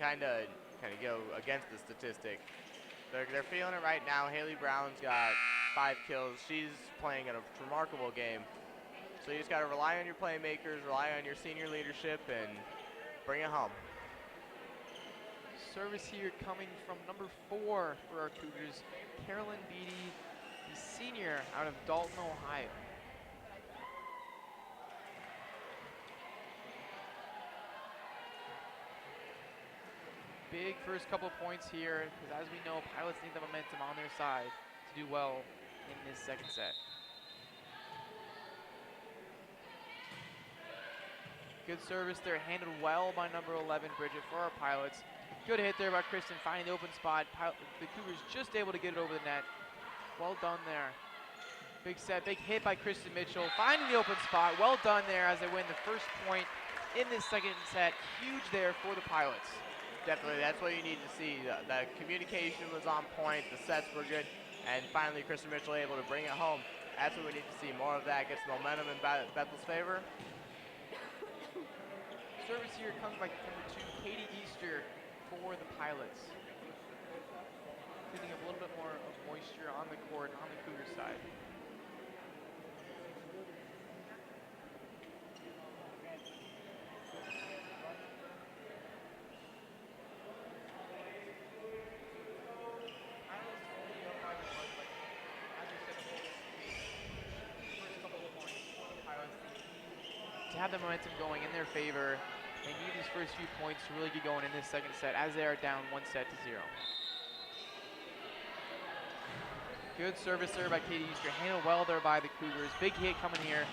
kind of go against the statistic. They're feeling it right now. Haley Brown's got 5 kills. She's playing a remarkable game. So you just got to rely on your playmakers, rely on your senior leadership, and bring it home. Service here coming from number 4 for our Cougars, Carolyn Beatty, the senior out of Dalton, Ohio. Big first couple of points here, because as we know, Pilots need the momentum on their side to do well in this second set. Good service there, handled well by number 11, Bridget, for our Pilots. Good hit there by Kristen, finding the open spot. The Cougars just able to get it over the net. Well done there. Big set, big hit by Kristen Mitchell, finding the open spot. Well done there as they win the first point in this second set. Huge there for the Pilots. Definitely, that's what you need to see. The communication was on point, the sets were good, and finally Kristen Mitchell able to bring it home. That's what we need to see, more of that, gets momentum in Bethel's favor. Service here comes by number 2, Katie Easter, for the Pilots. Cleaning up a little bit more of moisture on the court on the Cougar side. To have the momentum going in their favor, they need these first few points to really get going in this second set as they are down 1-0. Good service there by Katie Easter, handled well there by the Cougars. Big hit coming here.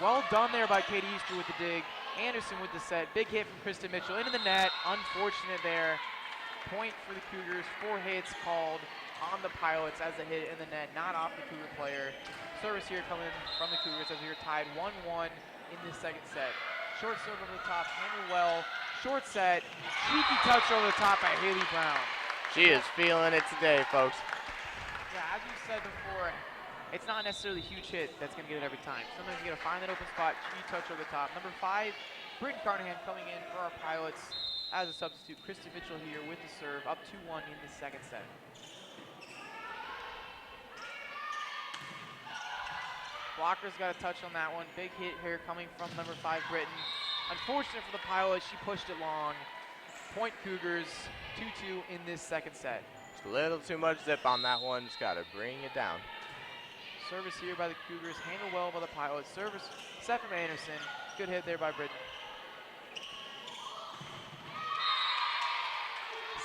Well done there by Katie Easter with the dig. Anderson with the set. Big hit from Kristen Mitchell into the net. Unfortunate there. Point for the Cougars. 4 hits called on the Pilots as a hit in the net, not off the Cougar player. Service here coming from the Cougars as we are tied 1-1 in this second set. Short serve over the top, handled well. Short set, cheeky touch over the top by Haley Brown. She is feeling it today, folks. Yeah, as you said before, it's not necessarily a huge hit that's going to get it every time. Sometimes you got to find that open spot, cheeky touch over the top. Number 5, Britton Carnahan coming in for our Pilots as a substitute. Kristen Mitchell here with the serve, up 2-1 in the second set. Blocker's got a touch on that one. Big hit here coming from number 5, Britton. Unfortunate for the Pilots, she pushed it long. Point Cougars, 2-2 in this second set. Just a little too much zip on that one, just gotta bring it down. Service here by the Cougars, handled well by the Pilots. Service set from Anderson. Good hit there by Britton.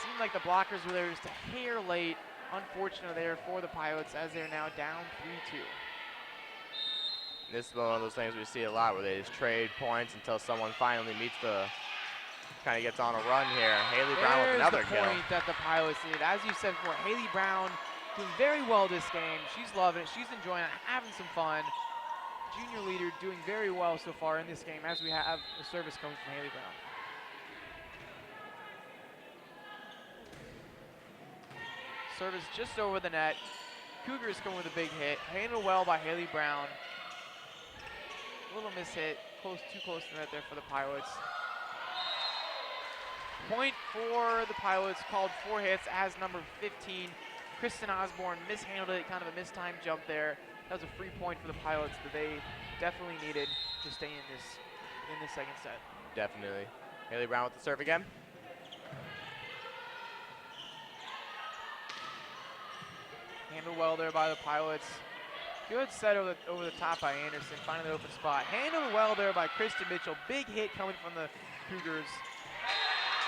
Seemed like the blockers were there just a hair late. Unfortunate there for the Pilots as they're now down 3-2. This is one of those things we see a lot where they just trade points until someone finally meets kind of gets on a run here. Haley Brown with another kill. There's the point that the Pilots needed. As you said before, Haley Brown doing very well this game. She's loving it. She's enjoying it, having some fun. Junior leader doing very well so far in this game as we have a service coming from Haley Brown. Service just over the net. Cougars coming with a big hit. Handled well by Haley Brown. Little miss hit, too close to the net there for the Pilots. Point for the Pilots, called 4 hits as number 15, Kristen Osborne mishandled it, kind of a mistimed jump there. That was a free point for the Pilots that they definitely needed to stay in this second set. Definitely. Haley Brown with the serve again. Handled well there by the Pilots. Good set over the top by Anderson, finding the open spot. Handled well there by Kristen Mitchell. Big hit coming from the Cougars.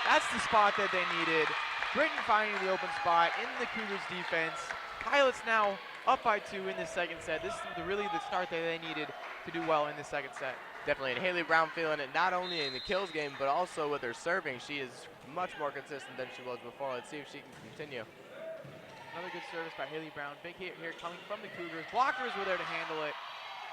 That's the spot that they needed. Britton finding the open spot in the Cougars defense. Pilots now up by 2 in this second set. This is really the start that they needed to do well in the second set. Definitely, and Haley Brown feeling it not only in the kills game, but also with her serving. She is much more consistent than she was before. Let's see if she can continue. Another good service by Haley Brown. Big hit here coming from the Cougars. Blockers were there to handle it.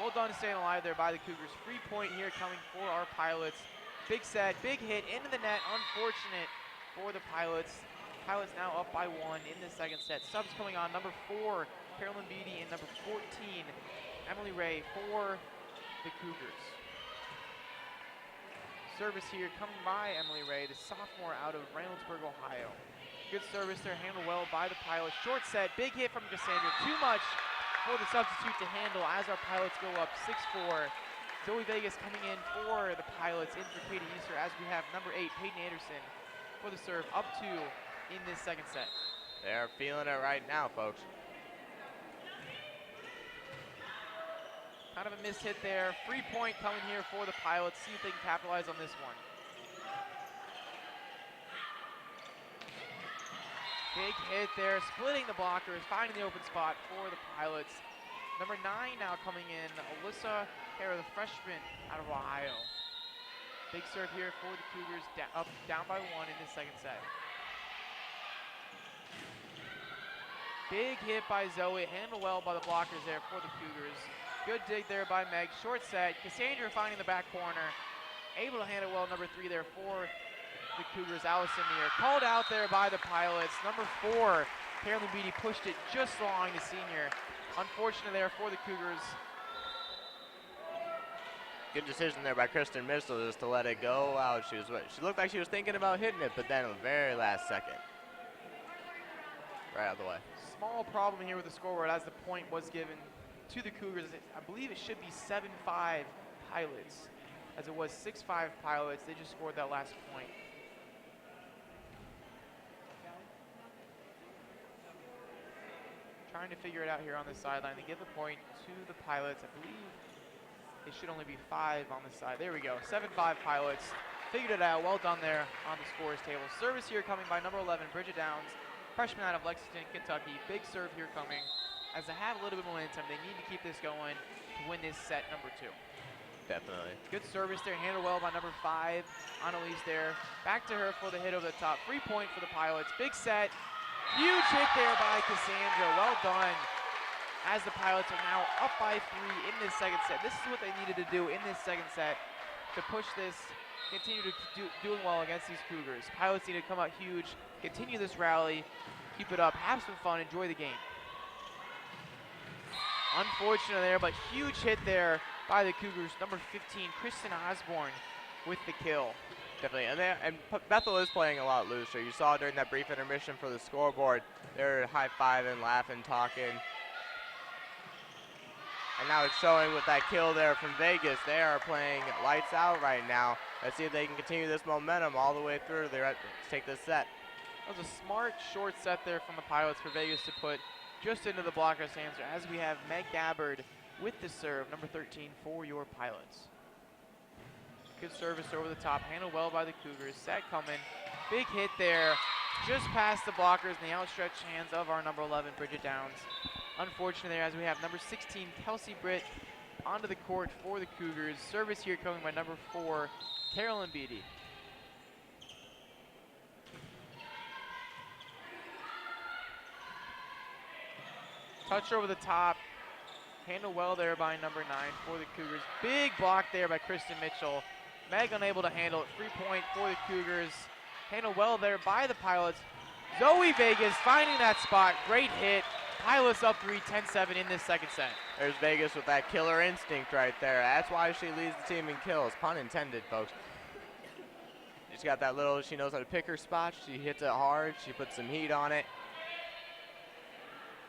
Well done staying alive there by the Cougars. Free point here coming for our Pilots. Big set, big hit into the net. Unfortunate for the Pilots. Pilots now up by 1 in the second set. Subs coming on. Number 4, Carolyn Beatty, and number 14, Emily Ray for the Cougars. Service here coming by Emily Ray, the sophomore out of Reynoldsburg, Ohio. Good service there, handled well by the Pilots. Short set, big hit from Cassandra. Too much for the substitute to handle as our Pilots go up 6-4. Zoe Vegas coming in for the Pilots, in for Katie Easter, as we have number 8, Peyton Anderson, for the serve, up 2 in this second set. They're feeling it right now, folks. Kind of a missed hit there. Free point coming here for the Pilots. See if they can capitalize on this one. Big hit there, splitting the blockers, finding the open spot for the Pilots. Number 9 now coming in, Alyson Near, the freshman out of Ohio. Big serve here for the Cougars, down by 1 in this second set. Big hit by Zoe, handled well by the blockers there for the Cougars. Good dig there by Meg. Short set. Cassandra finding the back corner. Able to handle well, number 3 there for the Cougars, Alyson Near. Called out there by the Pilots. Number 4, Carolyn Beatty pushed it just long to senior. Unfortunate there for the Cougars. Good decision there by Kristen Mitchell just to let it go out. She looked like she was thinking about hitting it, but then at the very last second, right out of the way. Small problem here with the scoreboard as the point was given to the Cougars. I believe it should be 7-5 Pilots, as it was 6-5 Pilots. They just scored that last point. Trying to figure it out here on the sideline. They give the point to the Pilots. I believe it should only be 5 on the side. There we go. 7-5 Pilots. Figured it out. Well done there on the scores table. Service here coming by number 11, Bridget Downs, freshman out of Lexington, Kentucky. Big serve here coming. As they have a little bit of momentum, they need to keep this going to win this set number 2. Definitely. Good service there, handled well by number 5, Annelise there. Back to her for the hit over the top. 3 point for the Pilots. Big set. Huge hit there by Cassandra. Well done. As the Pilots are now up by 3 in this second set. This is what they needed to do in this second set to push this, continue to doing well against these Cougars. Pilots need to come out huge, continue this rally, keep it up, have some fun, enjoy the game. Unfortunate there, but huge hit there by the Cougars. Number 15, Kristen Osborne with the kill. Definitely, and Bethel is playing a lot looser. You saw during that brief intermission for the scoreboard, they're high-fiving, laughing, talking. And now it's showing with that kill there from Vegas. They are playing lights out right now. Let's see if they can continue this momentum all the way through. They're ready to take this set. That was a smart short set there from the Pilots for Vegas to put just into the blocker's hands, as we have Meg Gabbard with the serve, number 13 for your Pilots. Good service over the top, handled well by the Cougars. Set coming, big hit there, just past the blockers and the outstretched hands of our number 11, Bridget Downs. Unfortunate there, as we have number 16, Kelsey Britt, onto the court for the Cougars. Service here coming by number 4, Carolyn Beatty. Touch over the top, handled well there by number 9 for the Cougars. Big block there by Kristen Mitchell. Meg unable to handle it. 3 point for the Cougars. Handled well there by the Pilots. Zoe Vegas finding that spot. Great hit. Pilots up 3, 10-7 in this second set. There's Vegas with that killer instinct right there. That's why she leads the team in kills. Pun intended, folks. She's got that little, she knows how to pick her spot. She hits it hard. She puts some heat on it.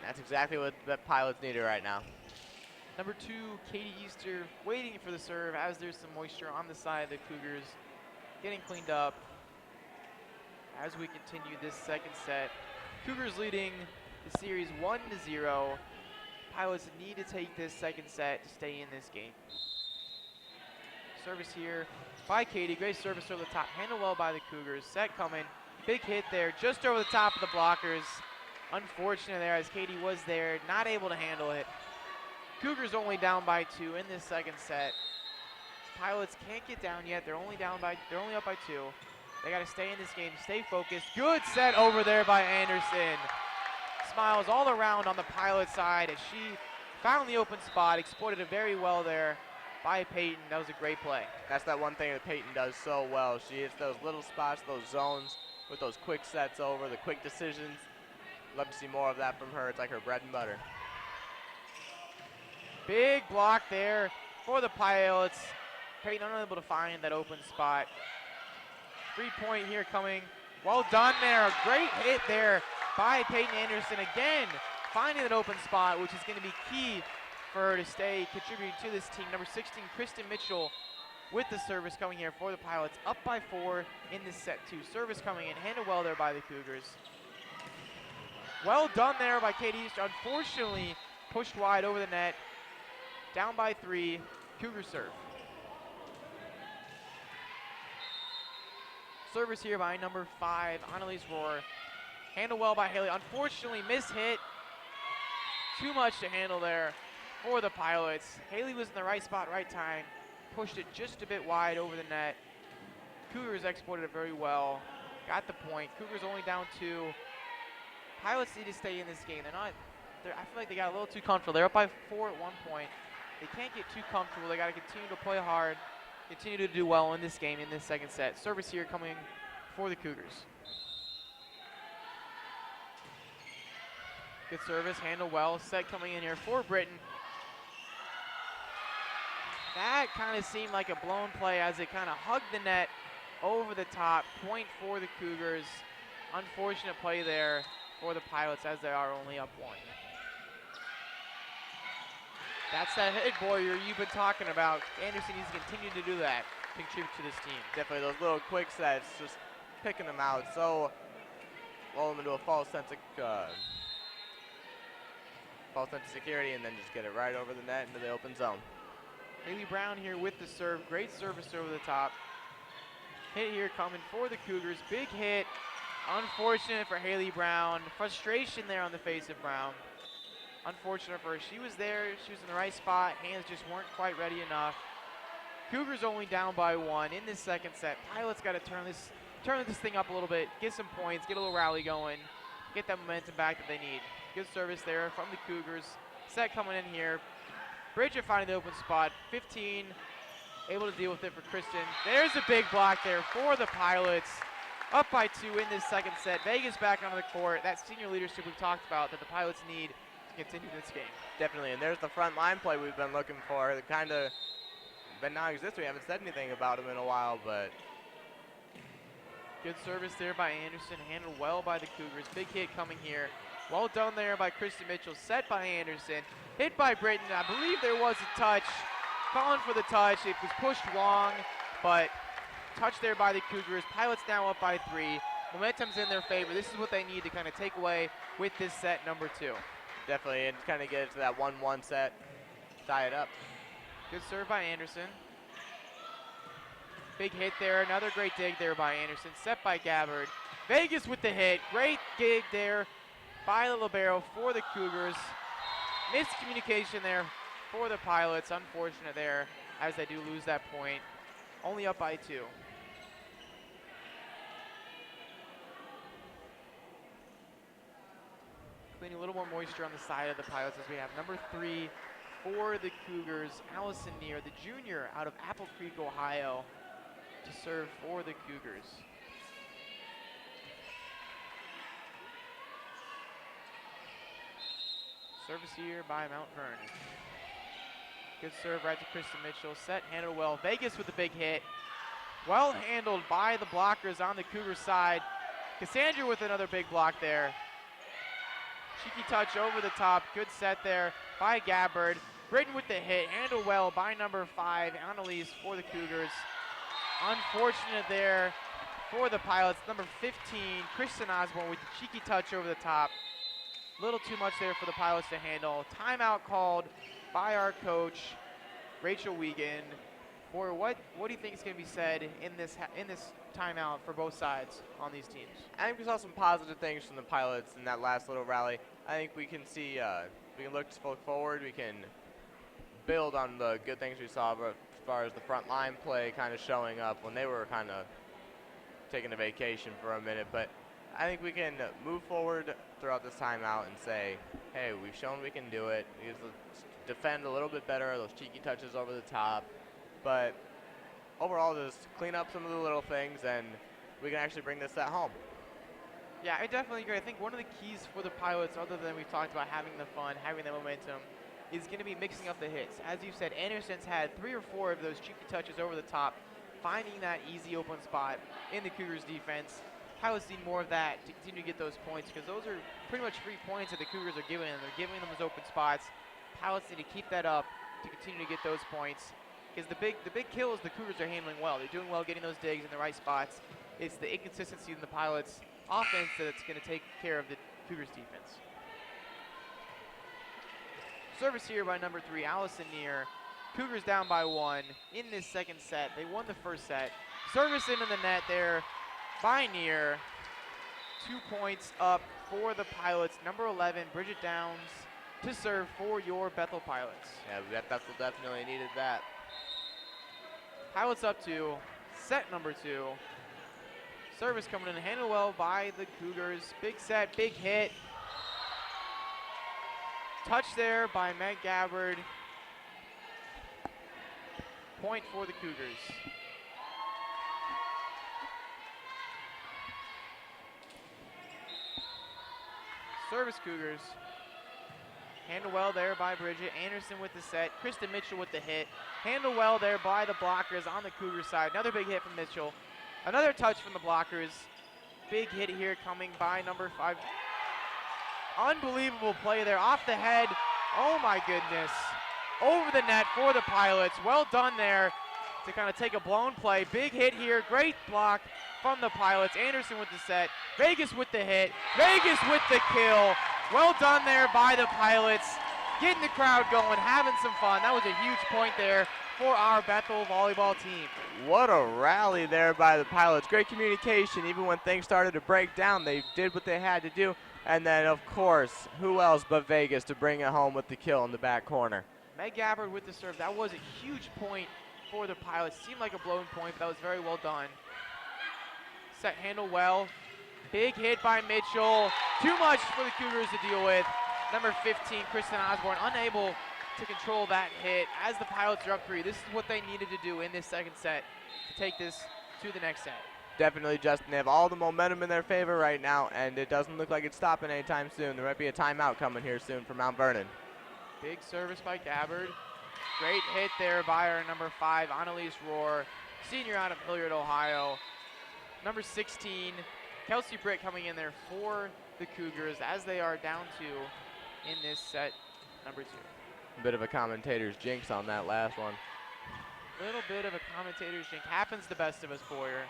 That's exactly what the Pilots needed right now. Number 2, Katie Easter, waiting for the serve as there's some moisture on the side of the Cougars. Getting cleaned up as we continue this second set. Cougars leading the series 1-0. Pilots need to take this second set to stay in this game. Service here by Katie. Great service over the top. Handled well by the Cougars. Set coming. Big hit there just over the top of the blockers. Unfortunate there, as Katie was there, not able to handle it. Cougars only down by 2 in this second set. Pilots can't get down yet. They're only up by 2. They got to stay in this game, stay focused. Good set over there by Anderson. Smiles all around on the Pilot side as she found the open spot, exploited it very well there by Peyton. That was a great play. That's that one thing that Peyton does so well. She hits those little spots, those zones with those quick sets over, the quick decisions. Love to see more of that from her. It's like her bread and butter. Big block there for the Pilots. Peyton unable to find that open spot. 3-point here coming. Well done there. A great hit there by Peyton Anderson. Again, finding that open spot, which is going to be key for her to stay contributing to this team. Number 16, Kristen Mitchell with the service coming here for the Pilots. Up by 4 in this set 2. Service coming in. Handled well there by the Cougars. Well done there by Katie Easter. Unfortunately, pushed wide over the net. Down by 3. Cougar serve. Service here by number 5, Annelise Rover. Handled well by Haley. Unfortunately, mishit. Too much to handle there for the Pilots. Haley was in the right spot, right time. Pushed it just a bit wide over the net. Cougars exploited it very well. Got the point. Cougars only down 2. Pilots need to stay in this game. I feel like they got a little too comfortable. They're up by 4 at one point. They can't get too comfortable. They got to continue to play hard. Continue to do well in this game, in this second set. Service here coming for the Cougars. Good service, handled well. Set coming in here for Britain. That kind of seemed like a blown play as it kind of hugged the net over the top. Point for the Cougars. Unfortunate play there for the Pilots as they are only up 1. That's that hit warrior you've been talking about. Anderson needs to continue to do that, contribute to this team. Definitely those little quick sets, just picking them out. So, lull them into a false sense of security, and then just get it right over the net into the open zone. Haley Brown here with the serve. Great service over the top. Hit here coming for the Cougars. Big hit. Unfortunate for Haley Brown. Frustration there on the face of Brown. Unfortunate for her. She was there. She was in the right spot. Hands just weren't quite ready enough. Cougars only down by 1 in this second set. Pilots got to turn this thing up a little bit, get some points, get a little rally going, get that momentum back that they need. Good service there from the Cougars. Set coming in here. Bridget finding the open spot. 15, able to deal with it for Kristen. There's a big block there for the Pilots. Up by 2 in this second set. Vegas back onto the court. That senior leadership we've talked about that the Pilots need to continue this game. Definitely, and there's the front line play we've been looking for. They kind of been non-existent. We haven't said anything about them in a while, but good service there by Anderson. Handled well by the Cougars. Big hit coming here. Well done there by Kristen Mitchell. Set by Anderson. Hit by Britton. I believe there was a touch. Calling for the touch. It was pushed long, but touch there by the Cougars. Pilots now up by 3. Momentum's in their favor. This is what they need to kind of take away with this set number 2. Definitely, and kind of get it to that 1-1 set. Tie it up. Good serve by Anderson. Big hit there. Another great dig there by Anderson. Set by Gabbard. Vegas with the hit. Great dig there by the libero for the Cougars. Miscommunication there for the Pilots. Unfortunate there as they do lose that point. Only up by 2. Cleaning a little more moisture on the side of the Pilots as we have number 3 for the Cougars, Alyson Near, the junior out of Apple Creek, Ohio, to serve for the Cougars. Service here by Mount Vernon. Good serve right to Kristen Mitchell. Set, handled well. Vegas with the big hit. Well handled by the blockers on the Cougars side. Cassandra with another big block there. Cheeky touch over the top. Good set there by Gabbard. Britton with the hit. Handled well by number 5, Annelise for the Cougars. Unfortunate there for the Pilots. Number 15, Kristen Osborne with the cheeky touch over the top. A little too much there for the Pilots to handle. Timeout called by our coach, Rachel Wiegand. For what do you think is going to be said in this timeout for both sides on these teams? I think we saw some positive things from the Pilots in that last little rally. I think we can see, we can look forward. We can build on the good things we saw as far as the front line play kind of showing up when they were kind of taking a vacation for a minute. But I think we can move forward throughout this timeout and say, hey, we've shown we can do it. We have to defend a little bit better, those cheeky touches over the top. But overall, just clean up some of the little things, and we can actually bring this set home. Yeah, I definitely agree. I think one of the keys for the Pilots, other than we've talked about having the fun, having the momentum, is going to be mixing up the hits. As you said, Anderson's had 3 or 4 of those cheeky touches over the top, finding that easy open spot in the Cougars defense. Pilots need more of that to continue to get those points, because those are pretty much free points that the Cougars are giving them. They're giving them those open spots. Pilots need to keep that up to continue to get those points, because the big kills the Cougars are handling well. They're doing well getting those digs in the right spots. It's the inconsistency in the Pilots' offense that's going to take care of the Cougars defense. Service here by number 3, Alyson Near. Cougars down by 1 in this second set. They won the first set. Service into the net there by Near. 2 points up for the Pilots. Number 11, Bridget Downs, to serve for your Bethel Pilots. Yeah, Bethel definitely needed that. Pilots up 2, set number 2. Service coming in, handled well by the Cougars. Big set, big hit. Touch there by Meg Gabbard. Point for the Cougars. Service Cougars. Handled well there by Bridget. Anderson with the set. Kristen Mitchell with the hit. Handled well there by the blockers on the Cougar side. Another big hit from Mitchell. Another touch from the blockers. Big hit here coming by number 5. Unbelievable play there, off the head. Oh my goodness. Over the net for the Pilots. Well done there to kind of take a blown play. Big hit here, great block from the Pilots. Anderson with the set. Vegas with the hit. Vegas with the kill. Well done there by the Pilots. Getting the crowd going, having some fun. That was a huge point there for our Bethel volleyball team. What a rally there by the Pilots. Great communication. Even when things started to break down, they did what they had to do. And then, of course, who else but Vegas to bring it home with the kill in the back corner. Meg Gabbard with the serve. That was a huge point for the Pilots. Seemed like a blown point, but that was very well done. Set handle well. Big hit by Mitchell. Too much for the Cougars to deal with. Number 15, Kristen Osborne, unable to control that hit as the Pilots are up 3. This is what they needed to do in this second set to take this to the next set. Definitely, Justin. They have all the momentum in their favor right now, and it doesn't look like it's stopping anytime soon. There might be a timeout coming here soon for Mount Vernon. Big service by Gabbard. Great hit there by our number 5, Annelise Rover, senior out of Hilliard, Ohio. Number 16, Kelsey Britt coming in there for the Cougars as they are down 2 in this set number 2. A bit of a commentator's jinx on that last one. Little bit of a commentator's jinx. Happens the best of us, Boyer.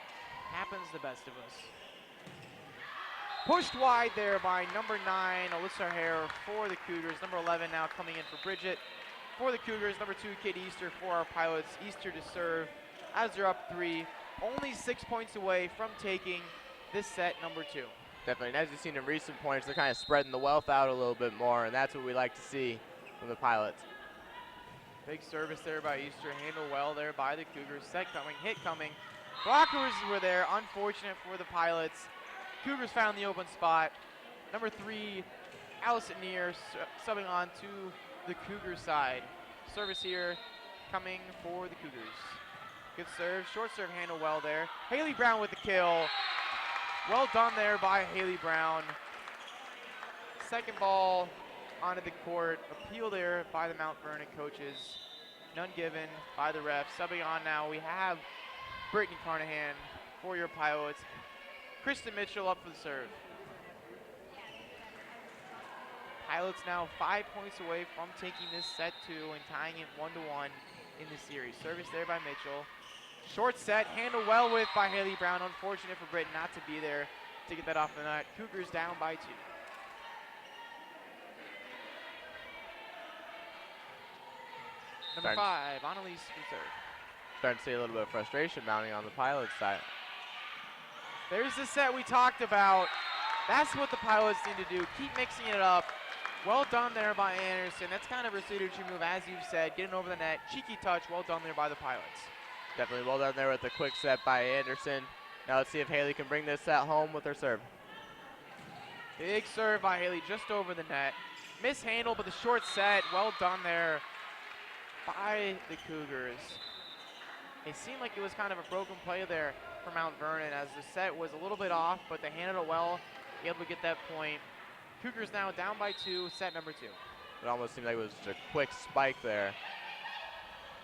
Happens the best of us. Pushed wide there by number 9, Alyssa Hare for the Cougars. Number 11 now coming in for Bridget for the Cougars. Number 2, Kate Easter for our Pilots. Easter to serve as they're up 3. Only 6 points away from taking this set number 2. Definitely, and as you've seen in recent points, they're kind of spreading the wealth out a little bit more, and that's what we like to see from the Pilots. Big service there by Easter. Handled well there by the Cougars. Set coming, hit coming. Blockers were there, unfortunate for the Pilots. Cougars found the open spot. Number 3, Alyson Near subbing on to the Cougar side. Service here coming for the Cougars. Good serve, short serve handled well there. Haley Brown with the kill. Well done there by Haley Brown. Second ball onto the court. Appeal there by the Mount Vernon coaches. None given by the refs. Subbing on now, we have Brittany Carnahan for your Pilots. Kristen Mitchell up for the serve. Pilots now 5 points away from taking this set 2 and tying it 1-1 in the series. Service there by Mitchell. Short set, handled well with by Haley Brown. Unfortunate for Britain not to be there to get that off the net. Cougars down by 2. Number 5, Annelise Rover. Starting to see a little bit of frustration mounting on the Pilots side. There's the set we talked about. That's what the Pilots need to do. Keep mixing it up. Well done there by Anderson. That's kind of her signature move, as you've said. Getting over the net. Cheeky touch. Well done there by the Pilots. Definitely well done there with the quick set by Anderson. Now let's see if Haley can bring this set home with her serve. Big serve by Haley just over the net. Mishandled, but the short set. Well done there by the Cougars. It seemed like it was kind of a broken play there for Mount Vernon as the set was a little bit off, but they handled it well, able to get that point. Cougars now down by 2, set number 2. It almost seemed like it was just a quick spike there.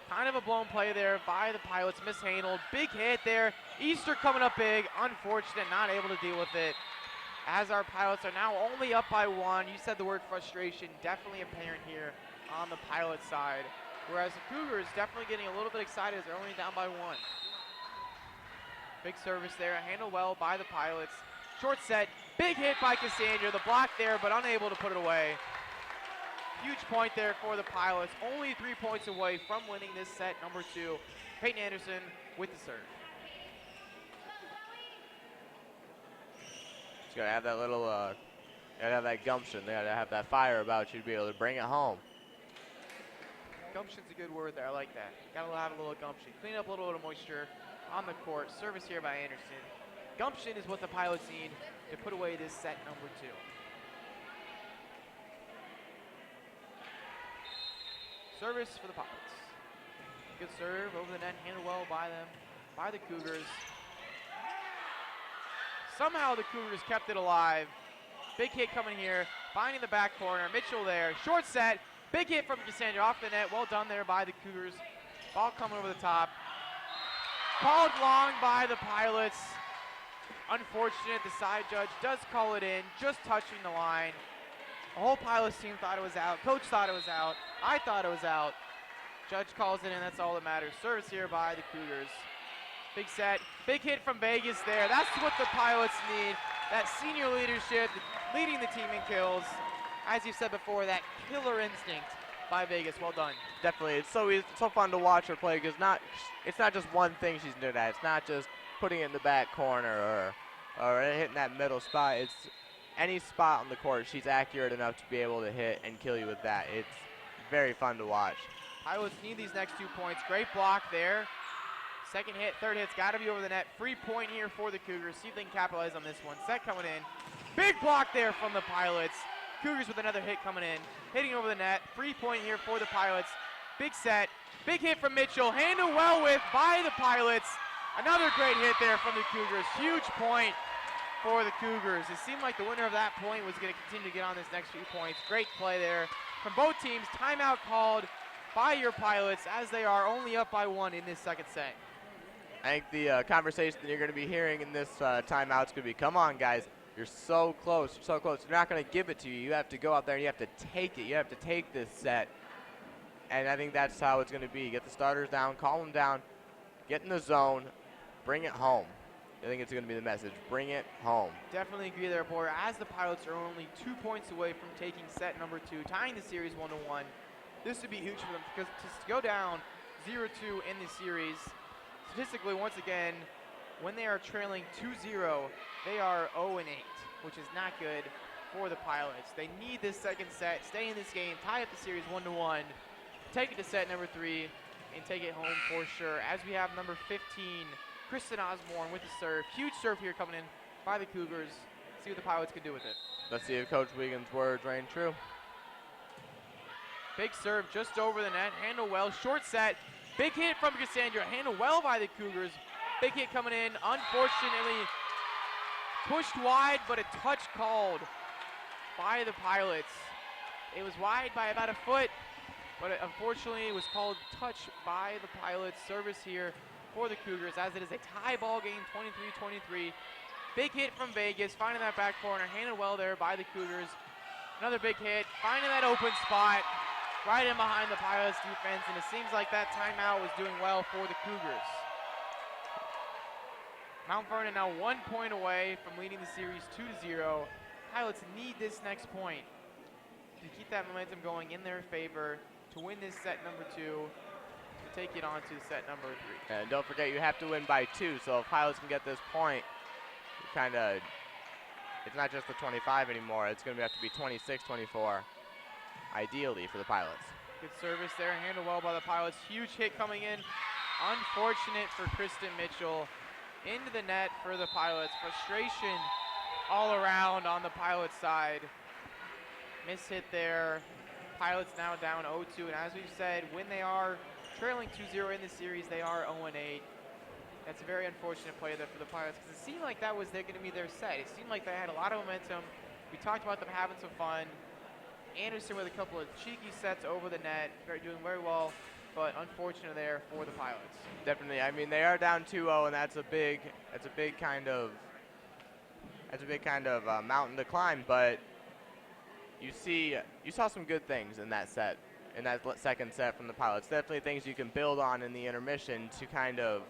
Kind of a blown play there by the Pilots, mishandled. Big hit there. Easter coming up big. Unfortunate, not able to deal with it. As our Pilots are now only up by 1. You said the word frustration, definitely apparent here on the Pilot side. Whereas the Cougars definitely getting a little bit excited as they're only down by 1. Big service there, handled well by the Pilots. Short set, big hit by Cassandra. The block there, but unable to put it away. Huge point there for the Pilots. Only 3 points away from winning this set, number 2. Peyton Anderson with the serve. Just gotta have that little, gotta have that gumption. They gotta have that fire about you to be able to bring it home. Gumption's a good word there, I like that. Gotta have a little gumption. Clean up a little bit of moisture on the court. Service here by Anderson. Gumption is what the Pilots need to put away this set, number 2. Service for the Pilots. Good serve over the net, handled well by them, by the Cougars. Somehow the Cougars kept it alive. Big hit coming here, finding the back corner. Mitchell there, short set. Big hit from Cassandra off the net. Well done there by the Cougars. Ball coming over the top. Called long by the Pilots. Unfortunate, the side judge does call it in, just touching the line. The whole Pilots team thought it was out. Coach thought it was out. I thought it was out. Judge calls it in, that's all that matters. Service here by the Cougars. Big set, big hit from Vegas there. That's what the Pilots need. That senior leadership, leading the team in kills. As you said before, that killer instinct by Vegas. Well done. Definitely, it's so easy, so fun to watch her play because it's not just one thing she's doing at. It's not just putting it in the back corner or hitting that middle spot. It's any spot on the court, she's accurate enough to be able to hit and kill you with that. It's very fun to watch. Pilots need these next 2 points. Great block there. Second hit, third hit's got to be over the net. Free point here for the Cougars. See if they can capitalize on this one. Set coming in. Big block there from the Pilots. Cougars with another hit coming in. Hitting over the net. Free point here for the Pilots. Big set. Big hit from Mitchell. Handled well with by the Pilots. Another great hit there from the Cougars. Huge point for the Cougars. It seemed like the winner of that point was going to continue to get on this next few points. Great play there from both teams. Timeout called by your Pilots as they are only up by 1 in this second set. I think the conversation that you're going to be hearing in this timeout is going to be, come on, guys. You're so close. You're so close. They're not going to give it to you. You have to go out there and you have to take it. You have to take this set. And I think that's how it's going to be. Get the starters down, calm them down, get in the zone, bring it home. I think it's going to be the message. Bring it home. Definitely agree there, Boyer. As the Pilots are only 2 points away from taking set number 2, tying the series 1-1. This would be huge for them because to go down 0-2 in the series, statistically, once again, when they are trailing 2-0, they are 0-8, which is not good for the Pilots. They need this second set, stay in this game, tie up the series 1-1, take it to set number 3, and take it home for sure. As we have number 15, Kristen Osborne with the serve. Huge serve here coming in by the Cougars. See what the Pilots can do with it. Let's see if Coach Wiegand's words reign true. Big serve just over the net. Handled well. Short set. Big hit from Cassandra. Handled well by the Cougars. Big hit coming in. Unfortunately, pushed wide, but a touch called by the Pilots. It was wide by about a foot, but unfortunately it was called touch by the Pilots. Service here for the Cougars as it is a tie ball game, 23-23. Big hit from Vegas, finding that back corner. Handled well there by the Cougars. Another big hit, finding that open spot right in behind the Pilots defense, and it seems like that timeout was doing well for the Cougars. Mount Vernon now 1 point away from leading the series 2-0. Pilots need this next point to keep that momentum going in their favor, to win this set number 2, to take it on to set number 3. And don't forget, you have to win by 2, so if Pilots can get this point, it's not just the 25 anymore, it's going to have to be 26-24, ideally, for the Pilots. Good service there, handled well by the Pilots. Huge hit coming in. Unfortunate for Kristen Mitchell. Into the net for the Pilots. Frustration all around on the Pilots side. Miss hit there. Pilots now down 0-2, and as we've said, when they are trailing 2-0 in the series, they are 0-8. That's a very unfortunate play there for the Pilots because it seemed like that was going to be their set. It seemed like they had a lot of momentum. We talked about them having some fun. Anderson with a couple of cheeky sets over the net, doing very well, but unfortunate there for the Pilots. Definitely. I mean, they are down 2-0, and that's a big kind of mountain to climb. But you saw some good things in that set, in that second set from the Pilots. Definitely things you can build on in the intermission to kind of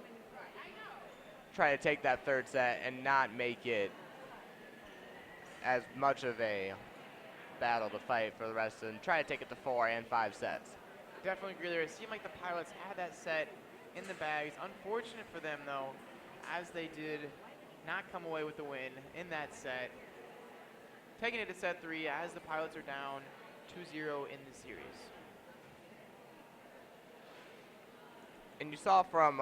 try to take that third set and not make it as much of a battle to fight for the rest, and try to take it to 4 and 5 sets. Definitely agree there. It seemed like the Pilots had that set in the bags. Unfortunate for them, though, as they did not come away with the win in that set. Taking it to set 3 as the Pilots are down 2-0 in the series. And you saw from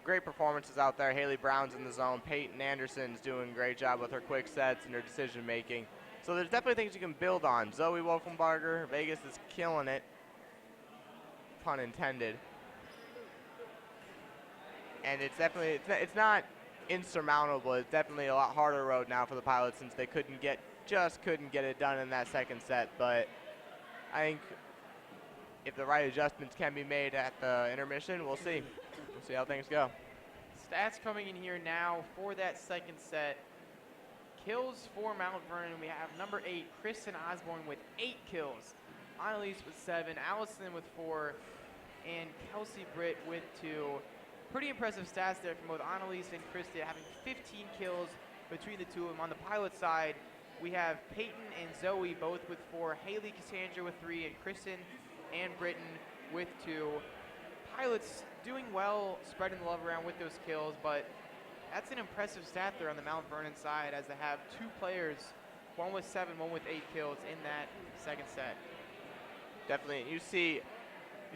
great performances out there. Haley Brown's in the zone. Peyton Anderson's doing a great job with her quick sets and her decision making. So there's definitely things you can build on. Zoe Wolfenbarger, Vegas is killing it. Pun intended. And it's definitely, it's not insurmountable. It's definitely a lot harder road now for the Pilots since they couldn't get it done in that second set. But I think if the right adjustments can be made at the intermission, we'll see. We'll see how things go. Stats coming in here now for that second set. Kills for Mount Vernon. We have number 8, Kristen Osborne with 8 kills. Annelise with 7, Alyson with 4, and Kelsey Britt with 2. Pretty impressive stats there from both Annelise and Kristen, having 15 kills between the two of them. On the Pilot side, we have Peyton and Zoe both with 4, Haley Cassandra with 3, and Kristen and Britton with 2. Pilots doing well, spreading the love around with those kills, but that's an impressive stat there on the Mount Vernon side, as they have 2 players, one with 7, one with 8 kills in that second set. Definitely. You see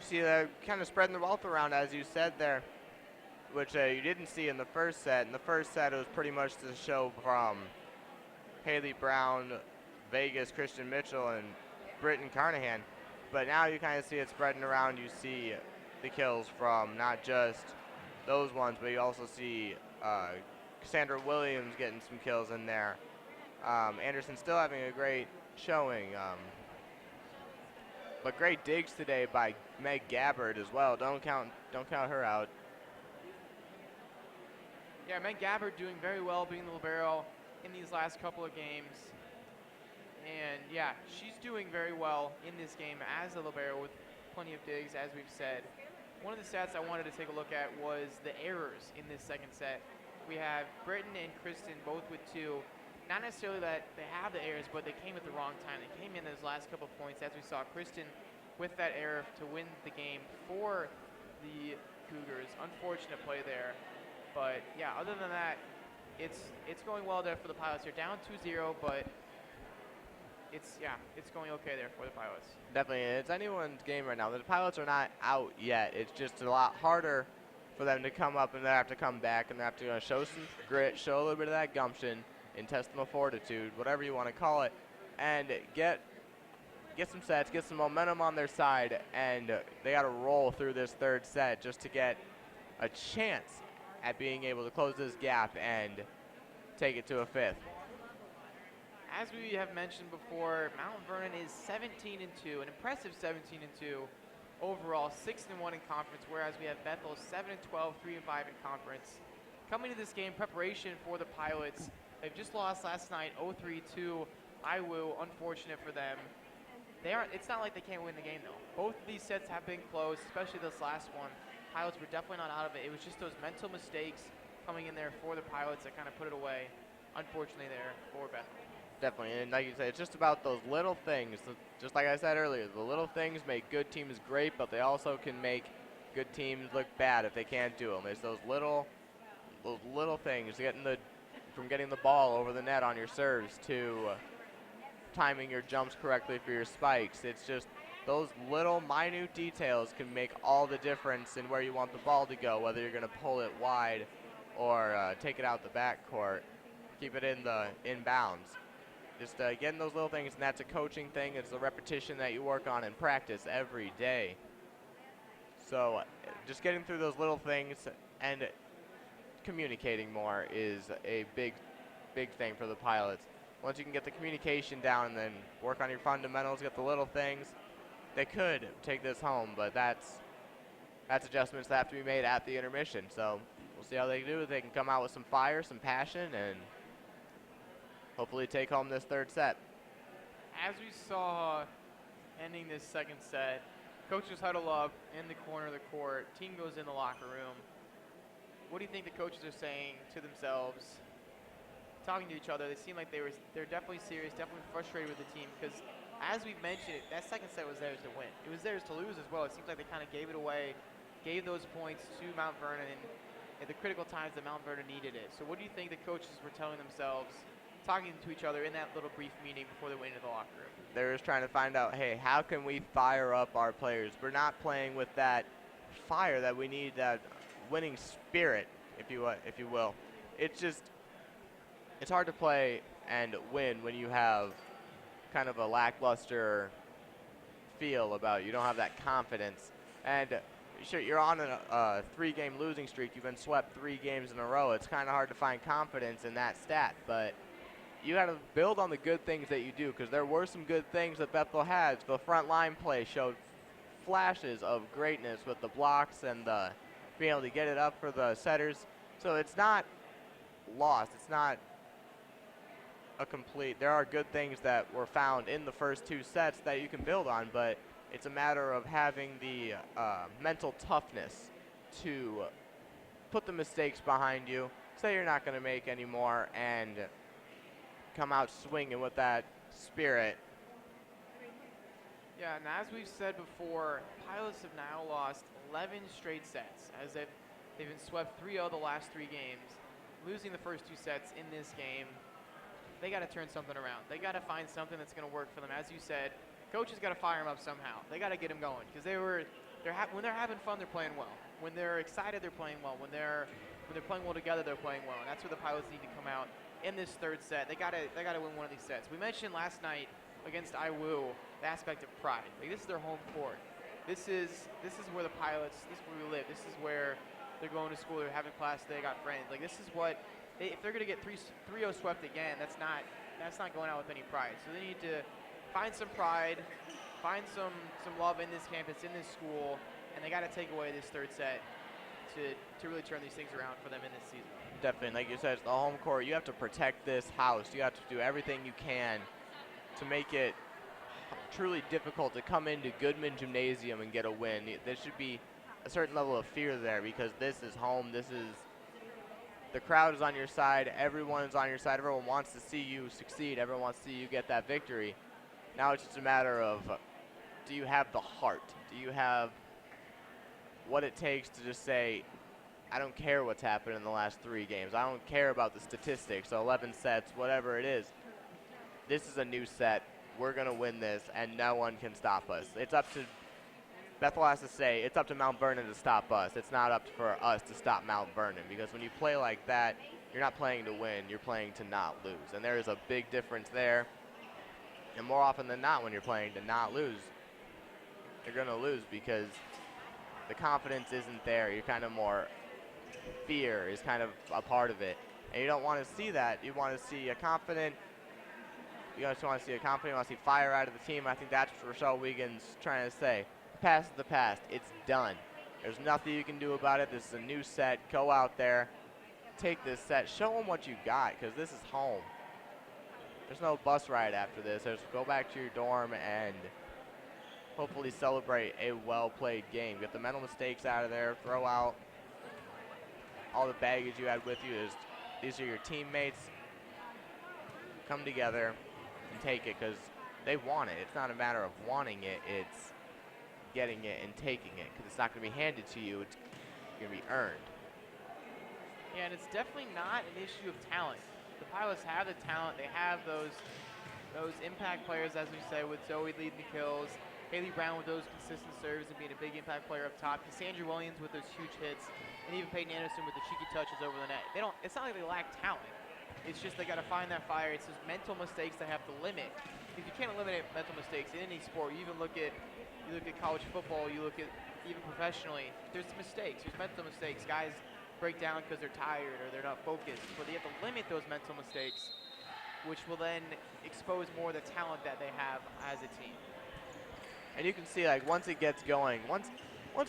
they're kind of spreading the wealth around, as you said there, which you didn't see in the first set. In the first set, it was pretty much the show from Haley Brown, Vegas, Christian Mitchell, and Britton Carnahan. But now you kind of see it spreading around. You see the kills from not just those ones, but you also see Cassandra Williams getting some kills in there. Anderson still having a great showing. But great digs today by Meg Gabbard as well. Don't count her out. Yeah, Meg Gabbard doing very well being the libero in these last couple of games. And yeah, she's doing very well in this game as a libero with plenty of digs, as we've said. One of the stats I wanted to take a look at was the errors in this second set. We have Britton and Kristen both with 2. Not necessarily that they have the errors, but they came at the wrong time. They came in those last couple of points, as we saw Kristen with that error to win the game for the Cougars. Unfortunate play there. But yeah, other than that, it's going well there for the Pilots. They're down 2-0, but it's going okay there for the Pilots. Definitely, it's anyone's game right now. The Pilots are not out yet. It's just a lot harder for them to come up, and they have to come back, and they have to show some grit, show a little bit of that gumption, intestinal fortitude, whatever you want to call it, and get some sets, get some momentum on their side, and they got to roll through this third set just to get a chance at being able to close this gap and take it to a 5th. As we have mentioned before, Mount Vernon is 17-2, an impressive 17-2 overall, 6-1 in conference, whereas we have Bethel 7-12, 3-5 in conference. Coming to this game, preparation for the Pilots. They've just lost last night 0-3 to IWU. Unfortunate for them. It's not like they can't win the game, though. Both of these sets have been close, especially this last one. Pilots were definitely not out of it. It was just those mental mistakes coming in there for the Pilots that kind of put it away, unfortunately, there for Bethel. Definitely, and like you said, it's just about those little things. Just like I said earlier, the little things make good teams great, but they also can make good teams look bad if they can't do them. It's those little things, from getting the ball over the net on your serves to timing your jumps correctly for your spikes. It's just those little minute details can make all the difference in where you want the ball to go, whether you're going to pull it wide or take it out the backcourt, keep it in the inbounds. Just getting those little things, and that's a coaching thing. It's a repetition that you work on in practice every day. So just getting through those little things and communicating more is a big thing for the Pilots. once you can get the communication down and then work on your fundamentals, get the little things, they could take this home, but that's adjustments that have to be made at the intermission. So we'll see how they do. They can come out with some fire, some passion, and hopefully take home this third set. As we saw ending this second set, coaches huddle up in the corner of the court. Team goes in the locker room. What do you think the coaches are saying to themselves, talking to each other? They seem like they're definitely serious, definitely frustrated with the team, because as we've mentioned, that second set was theirs to win. It was theirs to lose as well. It seems like they kind of gave it away, gave those points to Mount Vernon at the critical times that Mount Vernon needed it. So what do you think the coaches were telling themselves, talking to each other in that little brief meeting before they went into the locker room? They're just trying to find out, hey, how can we fire up our players? We're not playing with that fire that we need, that winning spirit, if you will. It's hard to play and win when you have kind of a lackluster feel about it. You don't have that confidence. And sure, you're on a 3-game losing streak. You've been swept 3 games in a row. It's kind of hard to find confidence in that stat, but you got to build on the good things that you do, because there were some good things that Bethel had. The front line play showed flashes of greatness with the blocks and being able to get it up for the setters. So it's not lost. It's not a complete. There are good things that were found in the first 2 sets that you can build on, but it's a matter of having the mental toughness to put the mistakes behind you, say you're not going to make any more, and come out swinging with that spirit. Yeah, and as we've said before, Pilots have now lost 11 straight sets, as they've been swept 3-0 the last 3 games, losing the first 2 sets in this game. They got to turn something around. They got to find something that's going to work for them. As you said, coaches got to fire them up somehow. They got to get them going, because when they're having fun, they're playing well. When they're excited, they're playing well. When they're playing well together, they're playing well. And that's where the Pilots need to come out in this third set. They got to win one of these sets. We mentioned last night against IWU the aspect of pride. Like, this is their home court. This is where the Pilots. This is where we live. This is where they're going to school. They're having class. They got friends. Like, this is what. If they're going to get 3-0 swept again, that's not going out with any pride. So they need to find some pride, find some love in this campus, in this school, and they got to take away this third set to really turn these things around for them in this season. Definitely, like you said, it's the home court. You have to protect this house. You have to do everything you can to make it truly difficult to come into Goodman Gymnasium and get a win. There should be a certain level of fear there, because this is home. The crowd is on your side. Everyone is on your side. Everyone wants to see you succeed. Everyone wants to see you get that victory. Now it's just a matter of, do you have the heart? Do you have what it takes to just say, I don't care what's happened in the last 3 games. I don't care about the statistics, so 11 sets, whatever it is. This is a new set. We're going to win this, and no one can stop us. It's up to, Bethel has to say, it's up to Mount Vernon to stop us. It's not up for us to stop Mount Vernon, because when you play like that, you're not playing to win. You're playing to not lose, and there is a big difference there. And more often than not, when you're playing to not lose, you're going to lose, because the confidence isn't there. You're kind of more, fear is kind of a part of it. And you don't want to see that. You want to see a confident, you just want to see fire out of the team. I think that's what Rochelle Wiegand's trying to say. The past is the past. It's done. There's nothing you can do about it. This is a new set. Go out there. Take this set. Show them what you got, because this is home. There's no bus ride after this. Go back to your dorm and hopefully celebrate a well-played game. Get the mental mistakes out of there. Throw out all the baggage you had with you. These are your teammates. Come together and take it, because they want it. It's not a matter of wanting it. It's getting it and taking it, because it's not going to be handed to you. It's going to be earned. Yeah, and it's definitely not an issue of talent. The Pilots have the talent. They have those impact players, as we say, with Zoe leading the kills, Haley Brown with those consistent serves and being a big impact player up top, Cassandra Williams with those huge hits, and even Peyton Anderson with the cheeky touches over the net. It's not like they lack talent. It's just they got to find that fire. It's those mental mistakes they have to limit. If you can't eliminate mental mistakes in any sport, you even look at college football, you look at even professionally, there's mistakes. There's mental mistakes. Guys break down because they're tired or they're not focused, but they have to limit those mental mistakes. which will then expose more of the talent that they have as a team. And you can see, like, once it gets going, once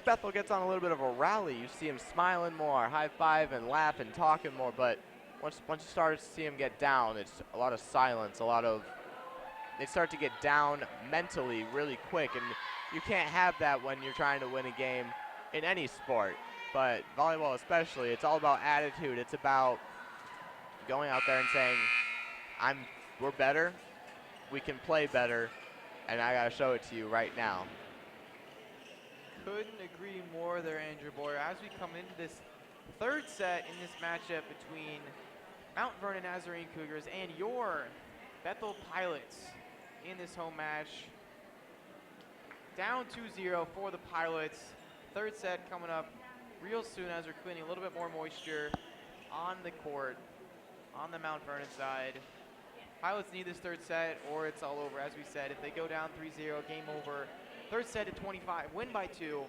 Bethel gets on a little bit of a rally, you see him smiling more, high-fiving, laughing, talking more. But once you start to see him get down, it's a lot of silence, they start to get down mentally really quick. And you can't have that when you're trying to win a game in any sport. But volleyball especially, it's all about attitude. It's about going out there and saying, we're better, we can play better, and I gotta show it to you right now. Couldn't agree more there, Andrew Boyer. As we come into this third set in this matchup between Mount Vernon Nazarene Cougars and your Bethel Pilots in this home match. Down 2-0 for the Pilots. Third set coming up real soon as we're cleaning a little bit more moisture on the court on the Mount Vernon side. Pilots need this third set or it's all over. As we said, if they go down 3-0, game over. Third set at 25, win by 2.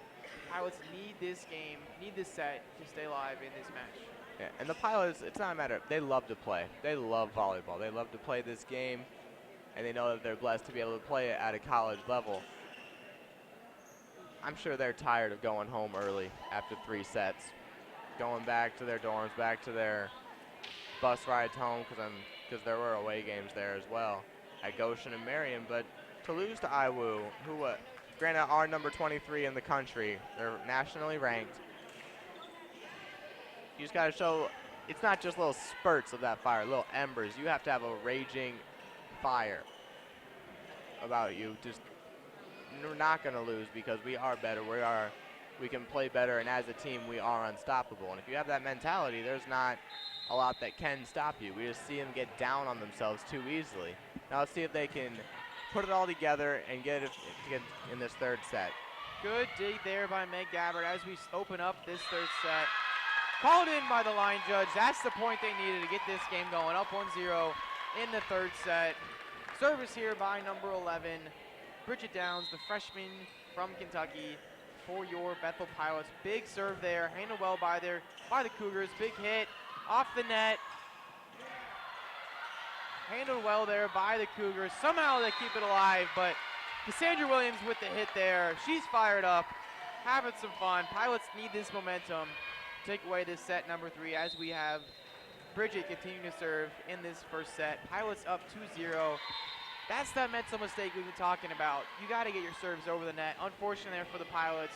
Pilots need this game, need this set to stay alive in this match. Yeah, and the Pilots, it's not a matter, they love to play. They love volleyball. They love to play this game, and they know that they're blessed to be able to play it at a college level. I'm sure they're tired of going home early after 3 sets, going back to their dorms, back to their bus rides home, because there were away games there as well at Goshen and Marion. But to lose to IWU, who granted are number 23 in the country, they're nationally ranked. You just got to show it's not just little spurts of that fire, little embers. You have to have a raging fire about you. Just, we're not going to lose because we are better. We can play better, and as a team, we are unstoppable. And if you have that mentality, there's not a lot that can stop you. We just see them get down on themselves too easily. Now let's see if they can put it all together and get in this third set. Good dig there by Meg Gabbard as we open up this third set. Called in by the line judge. That's the point they needed to get this game going. Up 1-0 in the third set. Service here by number 11, Bridget Downs, the freshman from Kentucky, for your Bethel Pilots. Big serve there, handled well by the Cougars. Big hit off the net. Handled well there by the Cougars. Somehow they keep it alive, but Cassandra Williams with the hit there. She's fired up, having some fun. Pilots need this momentum to take away this set number 3 as we have Bridget continuing to serve in this first set. Pilots up 2-0. That's that mental mistake we've been talking about. You got to get your serves over the net. Unfortunate there for the Pilots.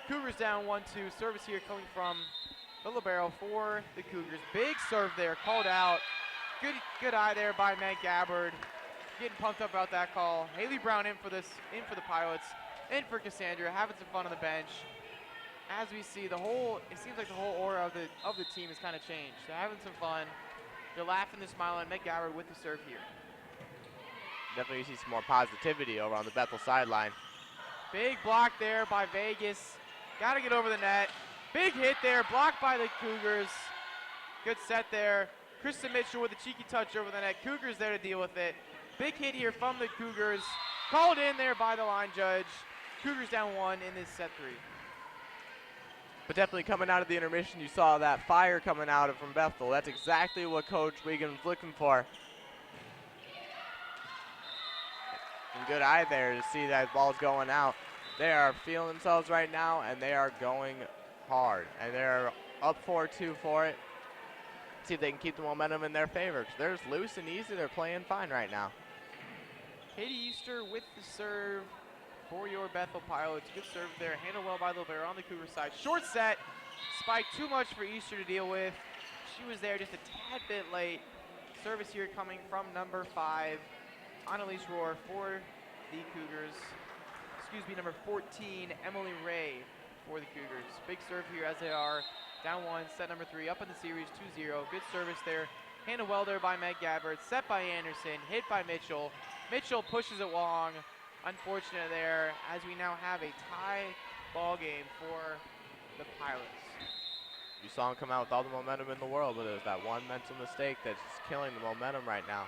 Cougars down 1-2. Service here coming from the libero for the Cougars. Big serve there, called out. Good eye there by Meg Gabbard. Getting pumped up about that call. Haley Brown in for the Pilots, in for Cassandra, having some fun on the bench. As we see it seems like the whole aura of the team has kind of changed. They're having some fun. They're laughing and smiling. Meg Gabbard with the serve here. Definitely see some more positivity over on the Bethel sideline. Big block there by Vegas. Got to get over the net. Big hit there, blocked by the Cougars. Good set there. Krista Mitchell with a cheeky touch over the net. Cougars there to deal with it. Big hit here from the Cougars. Called in there by the line judge. Cougars down 1 in this set 3. But definitely coming out of the intermission, you saw that fire coming out from Bethel. That's exactly what Coach Wiegand was looking for. And good eye there to see that ball's going out. They are feeling themselves right now, and they are going hard. And they're up 4-2 for it. See if they can keep the momentum in their favor. They're just loose and easy. They're playing fine right now. Katie Easter with the serve for your Bethel Pilots. Good serve there. Handled well by the libero on the Cougar side. Short set. Spike too much for Easter to deal with. She was there just a tad bit late. Service here coming from number 5, Annelise Rover for the Cougars. Excuse me, number 14, Emily Ray for the Cougars. Big serve here as they are down 1, set number 3, up in the series 2-0. Good service there. Handled well there by Meg Gabbard. Set by Anderson. Hit by Mitchell. Mitchell pushes it long. Unfortunate there as we now have a tie ball game for the Pilots. You saw him come out with all the momentum in the world, but it was that one mental mistake that's just killing the momentum right now.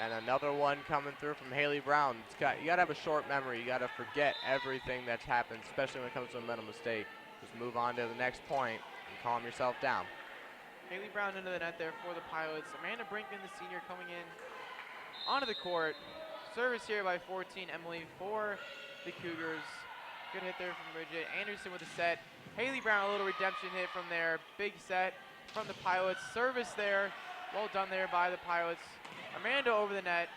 And another one coming through from Haley Brown. You got to have a short memory. You got to forget everything that's happened, especially when it comes to a mental mistake. Just move on to the next point and calm yourself down. Kylee Brown into the net there for the Pilots. Amanda Brinkman, the senior, coming in onto the court. Service here by 14, Emily for the Cougars. Good hit there from Bridget. Anderson with a set. Kylee Brown, a little redemption hit from there. Big set from the Pilots. Service there. Well done there by the Pilots. Amanda over the net.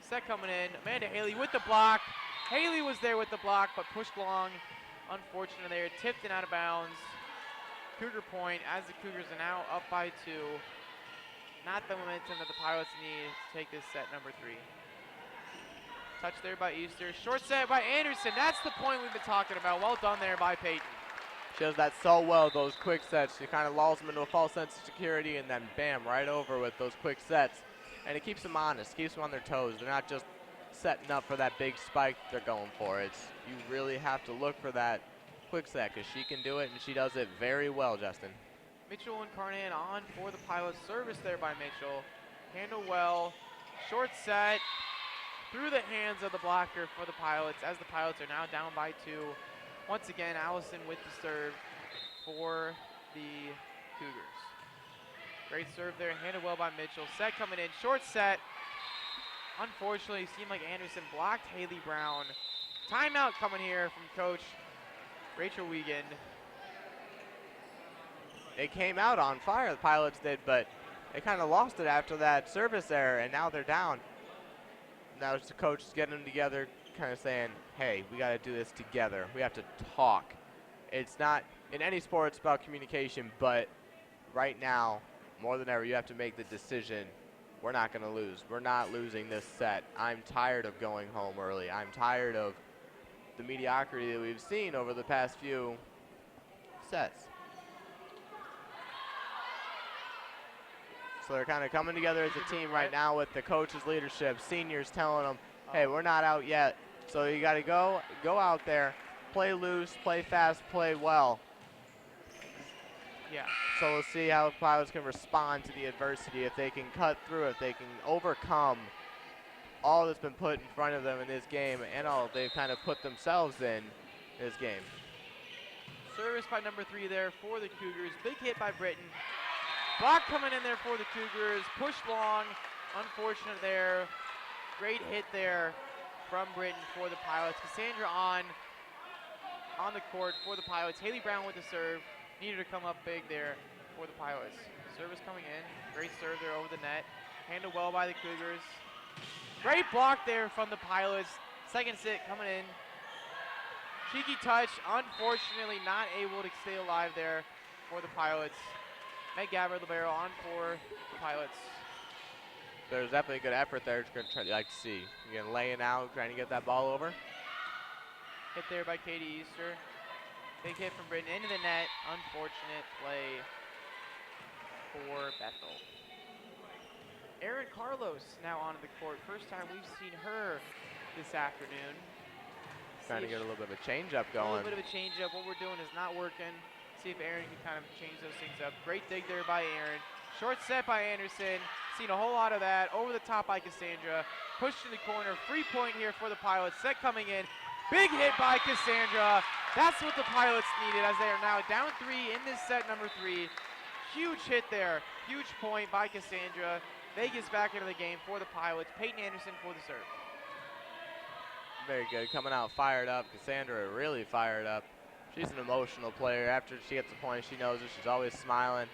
Set coming in. Amanda Haley with the block. Haley was there with the block, but pushed long. Unfortunate there. Tipped and out of bounds. Cougar point as the Cougars are now up by 2. Not the momentum that the Pilots need to take this set number 3. Touch there by Easter. Short set by Anderson. That's the point we've been talking about. Well done there by Peyton. She does that so well, those quick sets. She kind of lulls them into a false sense of security, and then bam, right over with those quick sets. And it keeps them honest, keeps them on their toes. They're not just setting up for that big spike they're going for. You really have to look for that quick set, because she can do it, and she does it very well, Justin. Mitchell and Carnan on for the Pilots. Service there by Mitchell. Handle well. Short set through the hands of the blocker for the Pilots, as the Pilots are now down by 2. Once again, Alyson with the serve for the Cougars. Great serve there, handled well by Mitchell. Set coming in, short set. Unfortunately, it seemed like Anderson blocked Haley Brown. Timeout coming here from Coach Rachel Wiegand. They came out on fire, the Pilots did, but they kind of lost it after that service error, and now they're down. Now it's the coach getting them together, kind of saying, hey, we got to do this together. We have to talk. It's not, in any sport, it's about communication, but right now, more than ever, you have to make the decision, we're not going to lose. We're not losing this set. I'm tired of going home early. I'm tired of the mediocrity that we've seen over the past few sets. So they're kind of coming together as a team right now with the coach's leadership, seniors telling them, hey, we're not out yet. So you got to go out there, play loose, play fast, play well. Yeah. So we'll see how the Pilots can respond to the adversity, if they can cut through, if they can overcome all that's been put in front of them in this game and all they've kind of put themselves in this game. Service by number 3 there for the Cougars. Big hit by Britton. Block coming in there for the Cougars. Pushed long. Unfortunate there. Great hit there from Britton for the Pilots. Cassandra on the court for the Pilots. Haley Brown with the serve. Needed to come up big there for the Pilots. Service coming in. Great serve there over the net. Handled well by the Cougars. Great block there from the Pilots. Second set coming in. Cheeky touch. Unfortunately not able to stay alive there for the Pilots. Meg Gabbard, libero, on for the Pilots. There's definitely a good effort there. It's going to like to see. Again, laying out, trying to get that ball over. Hit there by Katie Easter. Big hit from Britton into the net. Unfortunate play for Bethel. Erin Carlos now onto the court. First time we've seen her this afternoon. Trying to get a little bit of a change-up going. A little bit of a change-up. What we're doing is not working. See if Erin can kind of change those things up. Great dig there by Erin. Short set by Anderson. Seen a whole lot of that. Over the top by Cassandra. Pushed in the corner. Free point here for the Pilots. Set coming in. Big hit by Cassandra. That's what the Pilots needed, as they are now down 3 in this set number 3. Huge hit there. Huge point by Cassandra. Vegas back into the game for the Pilots. Peyton Anderson for the serve. Very good. Coming out fired up. Cassandra really fired up. She's an emotional player. After she gets the point, she knows it. She's always smiling.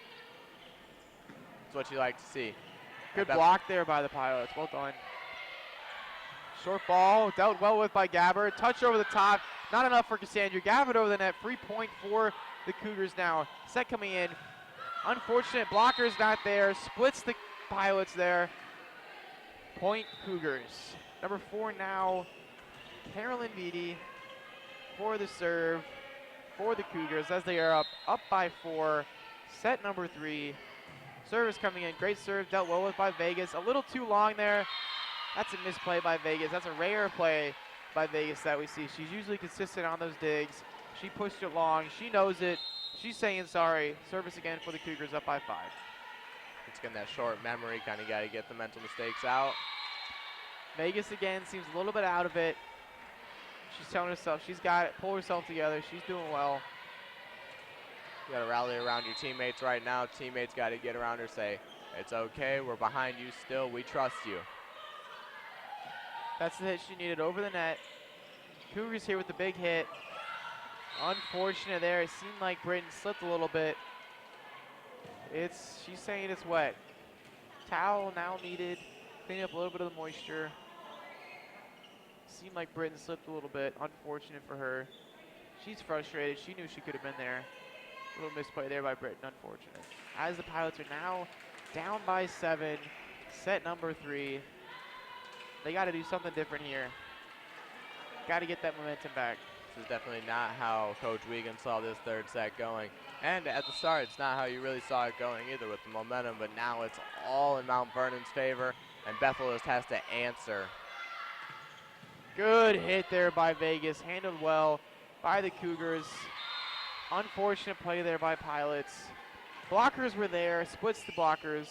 That's what you like to see. Good block there by the Pilots. Well done. Short ball, dealt well with by Gabbard. Touch over the top. Not enough for Cassandra. Gabbard over the net. Free point for the Cougars now. Set coming in. Unfortunate blocker's not there. Splits the Pilots there. Point Cougars. Number 4 now, Carolyn Beatty for the serve for the Cougars as they are up by 4. Set number 3. Service coming in. Great serve, dealt well with by Vegas. A little too long there. That's a misplay by Vegas. That's a rare play by Vegas that we see. She's usually consistent on those digs. She pushed it long. She knows it. She's saying sorry. Service again for the Cougars, up by 5. It's getting that short memory. Kind of got to get the mental mistakes out. Vegas again seems a little bit out of it. She's telling herself she's got it. Pull herself together. She's doing well. You got to rally around your teammates right now. Teammates got to get around her, say, it's okay, we're behind you still, we trust you. That's the hit she needed over the net. Cougars here with the big hit. Unfortunate there. It seemed like Britton slipped a little bit. She's saying it's wet. Towel now needed. Clean up a little bit of the moisture. Seemed like Britton slipped a little bit. Unfortunate for her. She's frustrated. She knew she could have been there. A little misplay there by Britton. Unfortunate. As the Pilots are now down by 7. Set number 3. They got to do something different here. Got to get that momentum back. This is definitely not how Coach Wiegand saw this third set going. And at the start, it's not how you really saw it going either with the momentum, but now it's all in Mount Vernon's favor, and Bethel just has to answer. Good hit there by Vegas, handled well by the Cougars. Unfortunate play there by Pilots. Blockers were there, splits the blockers.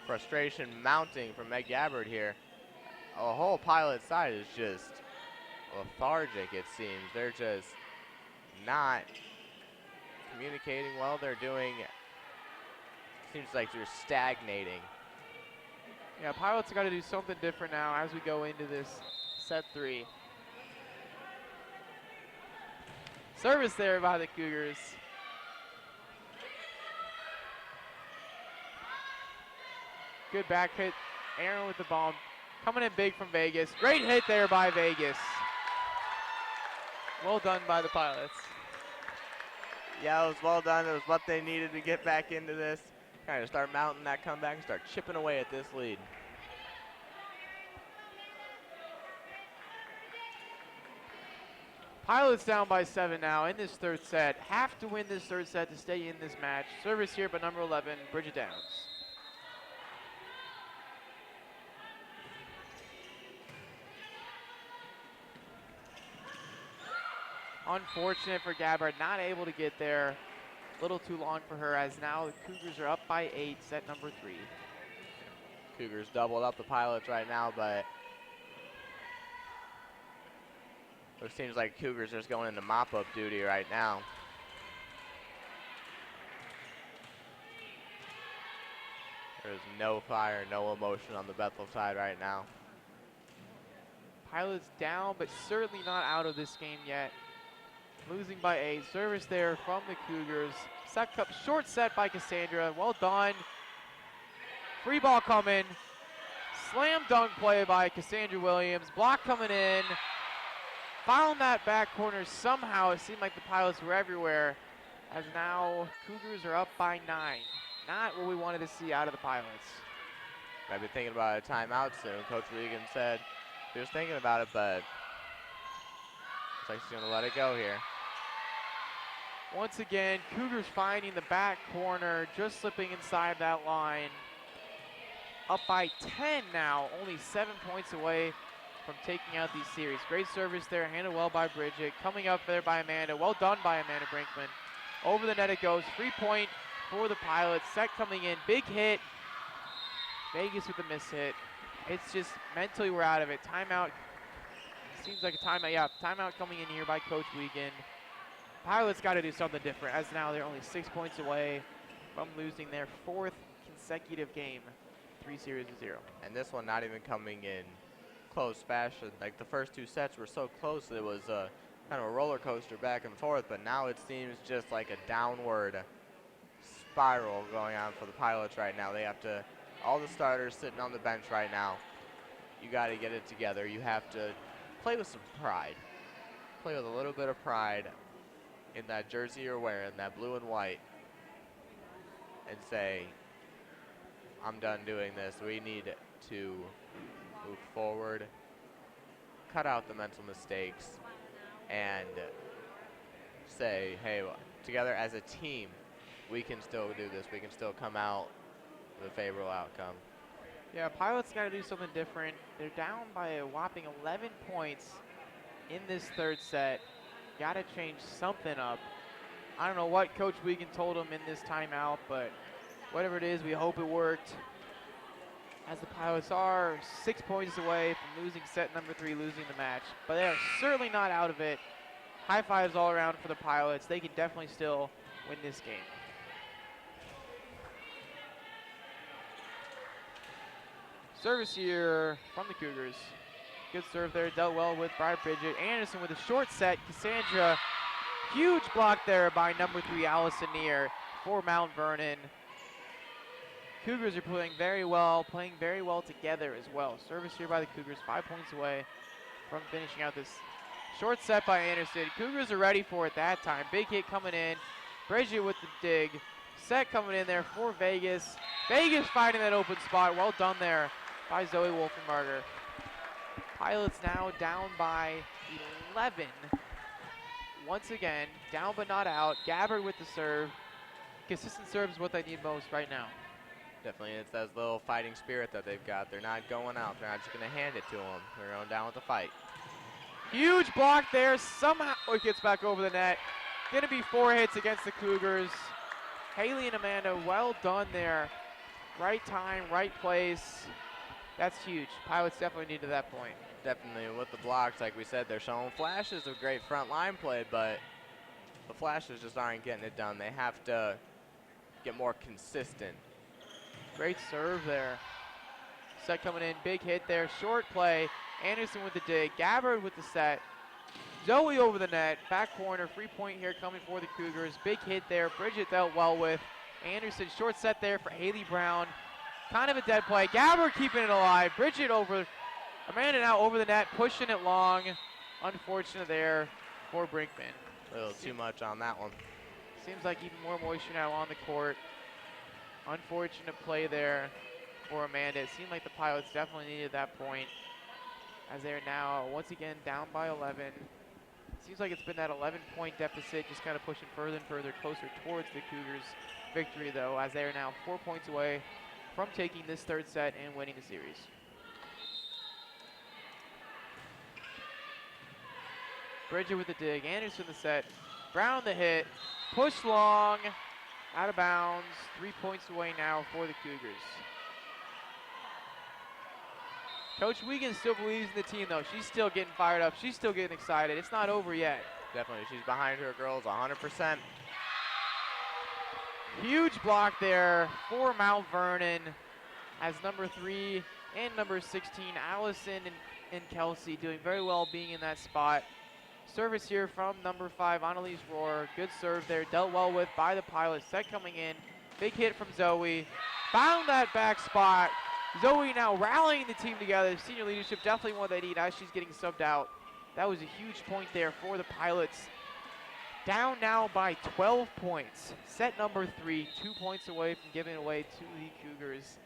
Frustration mounting from Meg Gabbard here. A whole Pilot side is just lethargic, it seems. They're just not communicating well. They're doing, seems like they're stagnating. Yeah, Pilots got to do something different now as we go into this set 3. Service there by the Cougars. Good back hit. Aaron with the bomb. Coming in big from Vegas. Great hit there by Vegas. Well done by the Pilots. Yeah, it was well done. It was what they needed to get back into this. Kind of start mounting that comeback and start chipping away at this lead. Pilots down by 7 now in this third set. Have to win this third set to stay in this match. Service here by number 11, Bridget Downs. Unfortunate for Gabbard, not able to get there. A little too long for her as now the Cougars are up by 8, set number 3. Cougars doubled up the Pilots right now, but it seems like Cougars are just going into mop-up duty right now. There's no fire, no emotion on the Bethel side right now. Pilots down, but certainly not out of this game yet. Losing by 8. Service there from the Cougars. Set up, short set by Cassandra. Well done. Free ball coming. Slam dunk play by Cassandra Williams. Block coming in. Found that back corner somehow. It seemed like the Pilots were everywhere. As now Cougars are up by 9. Not what we wanted to see out of the Pilots. I've been thinking about a timeout soon. Coach Regan said he was thinking about it, but looks like she's going to let it go here. Once again, Cougars finding the back corner, just slipping inside that line. Up by 10 now, only 7 points away from taking out these series. Great service there, handled well by Bridget. Coming up there by Amanda, well done by Amanda Brinkman. Over the net it goes, 3-point for the Pilots. Set coming in, big hit. Vegas with a miss hit. It's just mentally we're out of it. Timeout, seems like a timeout. Yeah, timeout coming in here by Coach Wiegand. Pilots got to do something different as now they're only 6 points away from losing their 4th consecutive game, 3-0. And this one not even coming in close fashion. Like the first 2 sets were so close, it was a kind of a roller coaster back and forth, but now it seems just like a downward spiral going on for the Pilots right now. They have to, all the starters sitting on the bench right now, you got to get it together. You have to play with some pride. Play with a little bit of pride in that jersey you're wearing, that blue and white, and say, I'm done doing this. We need to move forward, cut out the mental mistakes, and say, hey, together as a team, we can still do this. We can still come out with a favorable outcome. Yeah, Pilots got to do something different. They're down by a whopping 11 points in this third set. Got to change something up. I don't know what Coach Wiegand told them in this timeout, but whatever it is, we hope it worked. As the Pilots are 6 points away from losing set number 3, losing the match. But they are certainly not out of it. High fives all around for the Pilots. They can definitely still win this game. Service here from the Cougars. Good serve there, dealt well with by Bridget. Anderson with a short set. Cassandra, huge block there by number 3, Alyson Near for Mount Vernon. Cougars are playing very well together as well. Service here by the Cougars, 5 points away from finishing out this short set by Anderson. Cougars are ready for it that time. Big hit coming in. Bridget with the dig. Set coming in there for Vegas. Vegas finding that open spot. Well done there by Zoe Wolfenbarger. Pilots now down by 11. Once again, down but not out. Gabbard with the serve. Consistent serve is what they need most right now. Definitely, it's that little fighting spirit that they've got. They're not going out. They're not just going to hand it to them. They're going down with the fight. Huge block there. Somehow it gets back over the net. Going to be 4 hits against the Cougars. Haley and Amanda, well done there. Right time, right place. That's huge. Pilots definitely needed that point. Definitely with the blocks, like we said, they're showing flashes of great front line play, but the flashes just aren't getting it done. They have to get more consistent. Great serve there. Set coming in, big hit there, short play. Anderson with the dig, Gabbard with the set. Zoe over the net, back corner, free point here coming for the Cougars. Big hit there, Bridget dealt well with. Anderson, short set there for Haley Brown. Kind of a dead play. Gabbard keeping it alive. Bridget over, Amanda now over the net, pushing it long. Unfortunate there for Brinkman. A little too much on that one. Seems like even more moisture now on the court. Unfortunate play there for Amanda. It seemed like the Pilots definitely needed that point, as they're now once again down by 11. Seems like it's been that 11-point deficit, just kind of pushing further and further closer towards the Cougars' victory, though, as they are now 4 points away from taking this third set and winning the series. Bridget with the dig, Anderson the set, Brown the hit, push long, out of bounds, 3 points away now for the Cougars. Coach Wiegand still believes in the team, though. She's still getting fired up. She's still getting excited. It's not over yet. Definitely, she's behind her girls 100%. Huge block there for Mount Vernon, as number 3 and number 16, Allison and Kelsey, doing very well being in that spot. Service here from number 5, Annelise Rover. Good serve there, dealt well with by the Pilots. Set coming in, big hit from Zoe. Found that back spot. Zoe now rallying the team together. Senior leadership, definitely what they need as she's getting subbed out. That was a huge point there for the Pilots. Down now by 12 points. Set number 3, 2 points away from giving away to the Cougars.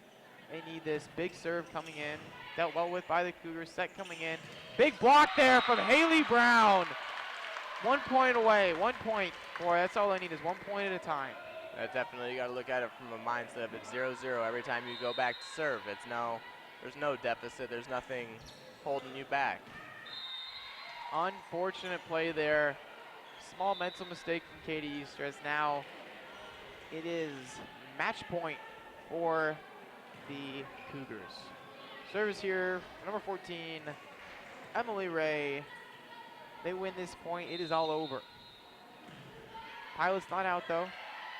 They need this. Big serve coming in. Dealt well with by the Cougars. Set coming in. Big block there from Haley Brown. 1 point away. 1 point. Boy, that's all they need is 1 point at a time. Definitely, you got to look at it from a mindset of it's 0-0 every time you go back to serve. There's no deficit. There's nothing holding you back. Unfortunate play there. Small mental mistake from Katie Easter, as now it is match point for the Cougars. Service here, number 14, Emily Ray. They win this point. It is all over. Pilots not out, though.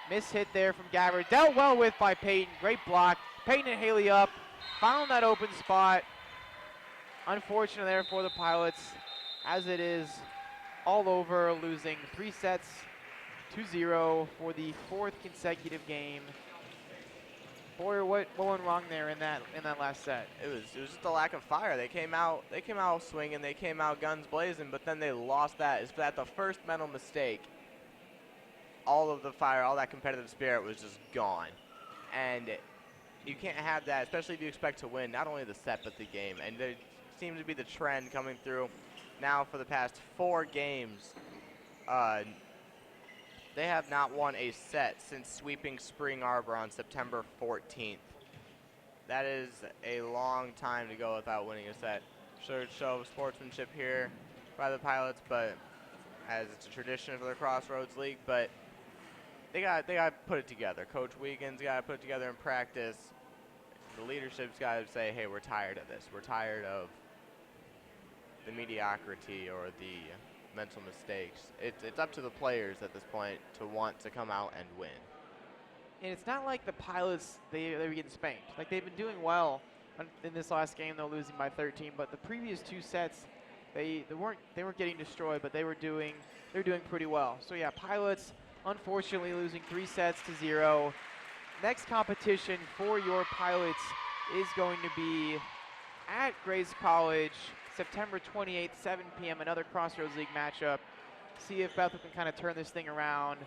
Miss hit there from Gabbard. Dealt well with by Peyton. Great block. Peyton and Haley up. Found that open spot. Unfortunate there for the Pilots, as it is all over, losing 3 sets 2-0 for the 4th consecutive game. Boy, what went wrong there in that last set? It was just a lack of fire. They came out swinging. They came out guns blazing, but then they lost that. Is that the first mental mistake? All of the fire, all that competitive spirit was just gone. And you can't have that, especially if you expect to win not only the set but the game. And there seems to be the trend coming through now for the past 4 games. They have not won a set since sweeping Spring Arbor on September 14th. That is a long time to go without winning a set. Should show sportsmanship here by the Pilots, but as it's a tradition for the Crossroads League, but they got to put it together. Coach Wiegand's got to put it together in practice. The leadership's got to say, hey, we're tired of this. We're tired of the mediocrity or the mental mistakes. It's up to the players at this point to want to come out and win. And it's not like the Pilots, they were getting spanked. Like, they've been doing well in this last game, though, losing by 13. But the previous 2 sets, they weren't getting destroyed, but they're doing pretty well. So yeah, Pilots unfortunately losing 3 sets to 0. Next competition for your Pilots is going to be at Grace College, September 28th, 7 p.m. Another Crossroads League matchup. See if Bethel can kind of turn this thing around.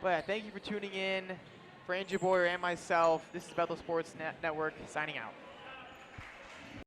But yeah, thank you for tuning in. For Andrew Boyer and myself, this is Bethel Sports Network signing out.